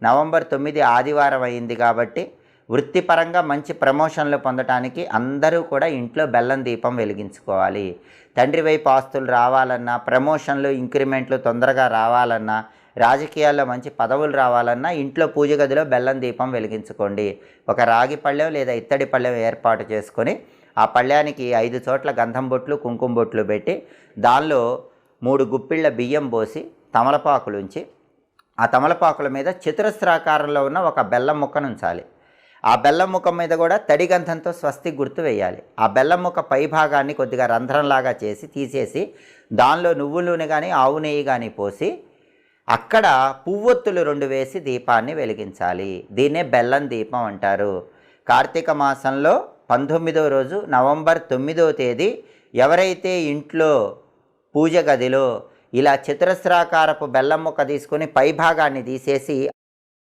November 9 ఆదివారం అయింది కాబట్టి వృత్తిపరంగా మంచి ప్రమోషన్లు పొందటానికి అందరూ కూడా ఇంట్లో బెల్లం దీపం వెలిగించుకోవాలి. తండ్రి వైపు ఆస్తులు రావాలన్నా, ప్రమోషన్లు ఇంక్రిమెంట్లు తొందరగా రావాలన్నా, రాజకీయాల్లో మంచి పదవులు రావాలన్నా ఇంట్లో పూజ గదిలో బెల్లం దీపం వెలిగించుకోండి. ఒక రాగి పళ్ళెం లేదా ఇత్తడి పళ్ళెం ఏర్పాటు చేసుకొని ఆ పళ్ళానికి 5 చోట్ల గంధం బొట్లు, కుంకుమ బొట్లు పెట్టి దానిలో 3 గుప్పిళ్ళ బియ్యం పోసి తమలపాకులుంచి ఆ తమలపాకుల మీద చతురస్రాకారంలో ఉన్న ఒక బెల్లం ముక్కను ఉంచాలి. ఆ బెల్లం ముక్క మీద కూడా తడి గంధంతో స్వస్తి గుర్తు వేయాలి. ఆ బెల్లం ముక్క పై భాగాన్ని కొద్దిగా రంధ్రంలాగా చేసి తీసేసి దానిలో నువ్వుల నూనె కానీ ఆవు నెయ్యి కానీ పోసి అక్కడ పువ్వొత్తులు 2 వేసి దీపాన్ని వెలిగించాలి. దీన్నే బెల్లం దీపం అంటారు. కార్తీక మాసంలో 19వ రోజు నవంబర్ 9వ తేదీ ఎవరైతే ఇంట్లో పూజ గదిలో ఇలా చతురస్రాకారపు బెల్లం ముక్క తీసుకొని పై భాగాన్ని తీసేసి